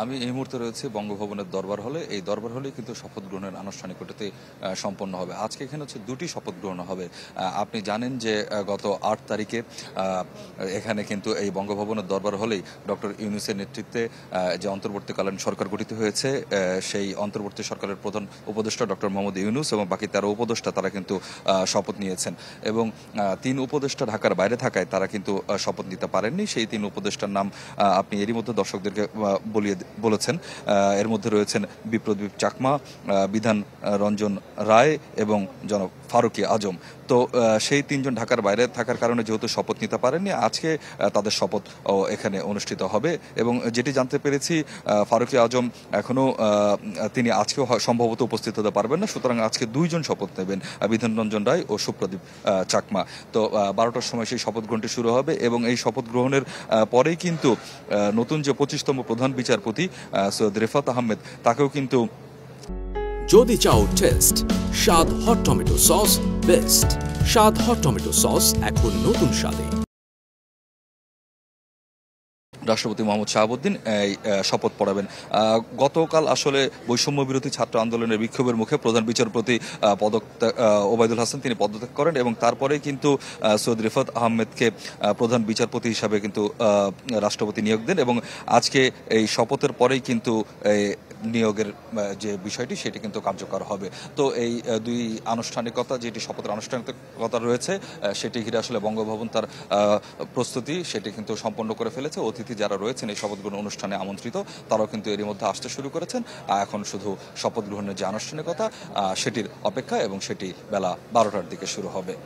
আমি এই মুহূর্তে রয়েছে বঙ্গভবনের দরবার হলে। এই দরবার হলেই কিন্তু শপথ গ্রহণের আনুষ্ঠানিকতাটি সম্পন্ন হবে। আজকে এখানে হচ্ছে দুটি শপথ গ্রহণ হবে। আপনি জানেন যে গত ৮ তারিখে এখানে কিন্তু এই বঙ্গভবনের দরবার হলেই ডক্টর ইউনূসের নেতৃত্বে যে অন্তর্বর্তীকালীন সরকার গঠিত হয়েছে, সেই অন্তর্বর্তী সরকারের প্রধান উপদেষ্টা ডক্টর মোহাম্মদ ইউনূস এবং বাকি ১৩ উপদেষ্টা তারা কিন্তু শপথ নিয়েছেন এবং ৩ উপদেষ্টা ঢাকার বাইরে থাকায় তারা কিন্তু শপথ নিতে পারেননি। সেই ৩ উপদেষ্টার নাম আপনি এরই মধ্যে দর্শকদেরকে বলেছেন। এর মধ্যে রয়েছেন বিপ্রদীপ চাকমা, বিধান রঞ্জন রায় এবং জনাব ফারুকী আজম। তো সেই ৩ জন ঢাকার বাইরে থাকার কারণে যেহেতু শপথ নিতে পারেননি, আজকে তাদের শপথ এখানে অনুষ্ঠিত হবে এবং যেটি জানতে পেরেছি ফারুকী আজম এখনও তিনি আজকেও সম্ভবত উপস্থিত হতে পারবেন না। সুতরাং আজকে ২ জন শপথ নেবেন, বিধান রঞ্জন রায় ও সুপ্রদীপ চাকমা। তো ১২টার সময় সেই শপথ গ্রহণটি শুরু হবে এবং এই শপথ গ্রহণের পরেই কিন্তু নতুন যে ২৫তম প্রধান বিচারপতি সৈয়দ রেফাত আহমেদ, তাকেও কিন্তু যদি চাও টেস্ট স্বাদ হট টমেটো সস বেস্ট। স্বাদ হট টমেটো সস এখন নতুন স্বাদে। রাষ্ট্রপতি মোহাম্মদ শাহাবুদ্দিন এই শপথ পড়াবেন। গতকাল আসলে বৈষম্য বিরোধী ছাত্র আন্দোলনের বিক্ষোভের মুখে প্রধান বিচারপতি ওবায়দুল হাসান তিনি পদত্যাগ করেন এবং তারপরেই কিন্তু সৈয়দ রেফাত আহমেদকে প্রধান বিচারপতি হিসাবে কিন্তু রাষ্ট্রপতি নিয়োগ দেন এবং আজকে এই শপথের পরেই কিন্তু নিয়োগের যে বিষয়টি সেটি কিন্তু কার্যকর হবে। তো এই দুই আনুষ্ঠানিকতা, যেটি শপথের আনুষ্ঠানিকতা রয়েছে, সেটি ঘিরে আসলে বঙ্গভবন তার প্রস্তুতি সেটি কিন্তু সম্পন্ন করে ফেলেছে। অতিথি যারা রয়েছেন এই শপথ গ্রহণ অনুষ্ঠানে আমন্ত্রিত, তারাও কিন্তু এরই মধ্যে আসতে শুরু করেছেন। এখন শুধু শপথ গ্রহণের যে আনুষ্ঠানিকতা সেটির অপেক্ষা এবং সেটি বেলা ১২টার দিকে শুরু হবে।